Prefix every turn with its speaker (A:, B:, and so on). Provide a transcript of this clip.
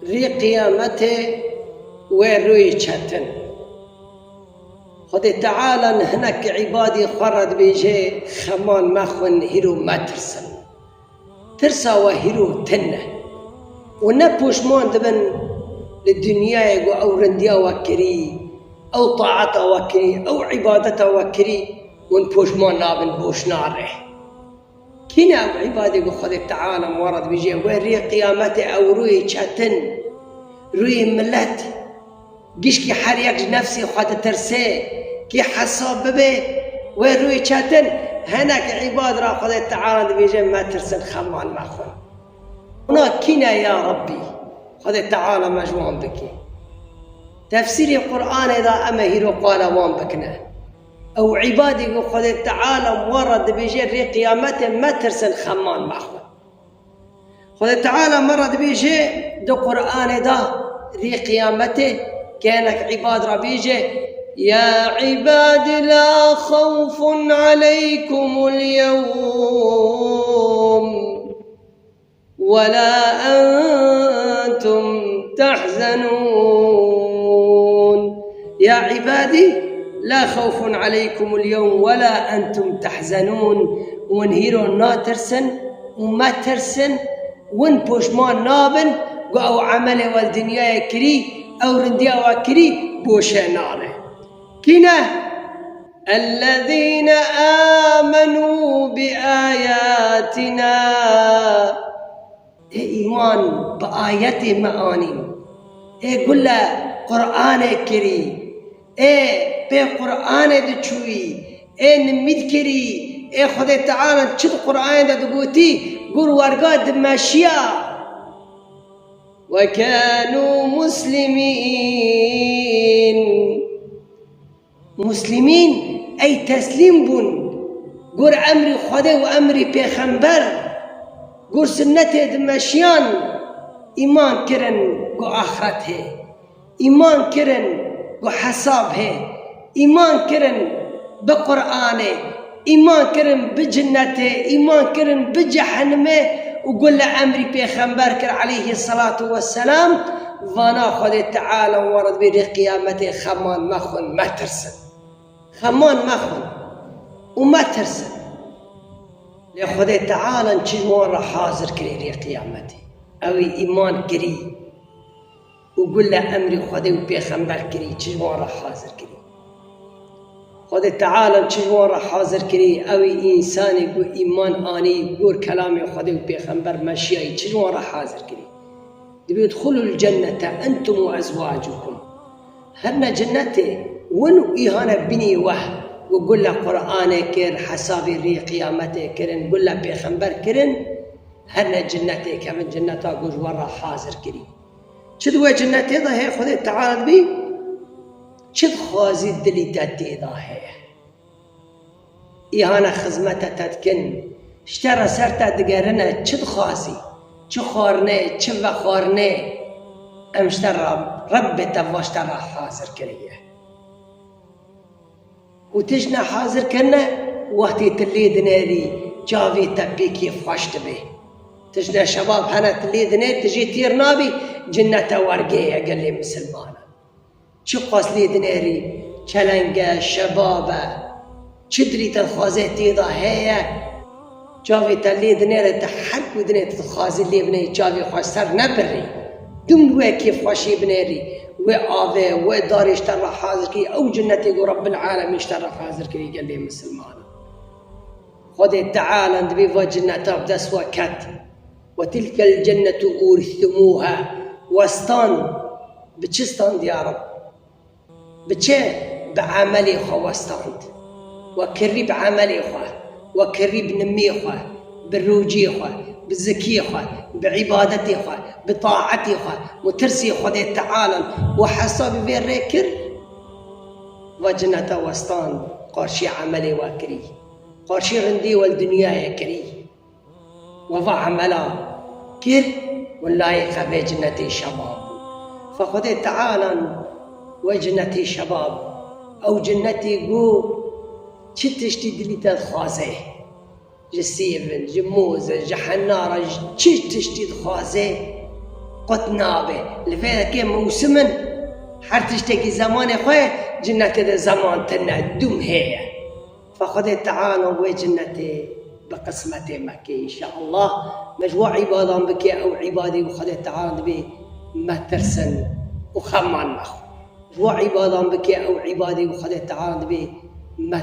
A: ری قیامت و روی چتن خود تعالی هنک عبادی خورد بیجه خمان مخون هیرو مترسن ترسا و هیرو تنه و نپوشمان دبن للدنيا يقو أو رنديا وكري أو طاعتا وكري أو عبادتا وكري ونبوش ما نابن بوش ناره كنا أو عبادي قو خذ تعالى مورد بيجي ويري قيامته أو روي شاتن روي ملت قيش كي حريق نفسي خذ ترسي كي حساب به ويروي شاتن هناك عباد را خذ تعالى بيجي ما ترسن خمان ما خون هناك كنا يا ربي خذ تعالى مجموعا بكي تفسير القرآن إذا أما هيرو قال وان بكنا أو عبادي خذ تعالى مورد بيجي قيامته ما ترسل خمان معه خذ تعالى مرد بيجي دو قرآن إذا ري قيامته كانك عباد ربيجي يا عباد لا خوف عليكم اليوم ولا أنتم تحزنون يا عبادي لا خوف عليكم اليوم ولا أنتم تحزنون ونهيرو ناترسن وما ترسن ونبوشمان نابن أو عمله والدنيا كري أو رنديا وكري بوشا ناره كنا الذين آمنوا بآياتنا إيمان بآيات معاني قل له قرآن كري بقرآن دچوي نمد كري خدا تعالى چد قرآن دقوتي قر ورقاد ماشيا وكانوا مسلمين أي تسليم بون قر أمري خدا وأمري بيخنبر قر سنته دمشيان إيمان كرن قو آخرته إيمان كرن قو حسابه إيمان كرن بقرآنه إيمان كرن بجنته إيمان كرن بجحنمه وقل له أمري بيخنبر كر عليه الصلاة والسلام وانا خد تعالى ورد بي قيامته خمان مخون ما ترسن خمان مخون وما ترسن لخد تعالى نشجمون رح حاضر كري قيامته أو إيمان كري وقل له أمري خدي وبيخنبر كري نشجمون رح حاضر كري خد تعالى نشجمون رح حاضر كري أو إنسان يقول إيمان آني يقول كلامي خدي وبيخنبر مشيئي نشجمون رح حاضر كري يدخلوا الجنة أنتم وأزواجكم هرنا جنته ونو إيهانا بني وقل له قرآن كر حسابي ري قيامته كرن قل له بيخنبر كرن هرنا جنته كمن جنته قل ورا حاضر كري شدوا جنته ذا هي خذ تعالى بي شد خازي دلي تاتي ذا هي إيهانا خزمته تتكن اشترى سرته دقرنا شد خازي چه خارنه چه وخارنه امشتر رب تواشتر حاضر کریه و تجنا حاضر کنه وقتی تلید ناری جاوی تبی کیف خوشت به تجنا شباب هنه تلید ناری تجی تیر نابی جنت ورگه اگلی مسلمانه چه قاسلید ناری چلنگه شبابه چه دری تلخوازه تیدا هیه جاوی تلید نره تحرک ودنه تخازی لی بنه جاوی خوشتر نبری دم کیف خوشی بنری و آوه و دارش تر حاضر کی او جنتی گو رب العالمین تر حاضر کی گلی مسلمان خود تعالی اندبی و جنتا بدس وکت و تلك الجنة اورثتموها وستان بچستان يا رب بچه بعملی خواستاند و کری بعملی خواه وكري بنمي خواه بالروجي خواه بالزكي خواه بعبادتي خواه بطاعتي خواه وترسي خدي تعالى وحسابي بين ريكر وجنة وستان قارشي عملي وكري قارشي رندي والدنيا يكري وضع عملا كر والله خبي جنتي شباب فخدي تعالى وجنتي شباب او جنتي قو چه تشتی دلیت خوازه جسیفن جموزه جحناره چه تشتی خوازه قط نابه لفيدا كي موسم حرتشتكي زمان خواه جنة ده زمان تندوم هي فخذ تعالى وجنتي بقسمتي مكي إن شاء الله مجموع عبادان بكي أو عبادي وخذ تعالى بي ما ترسن وخمان مخو مجموع عبادان بكي أو عبادي وخذ تعالى بي ما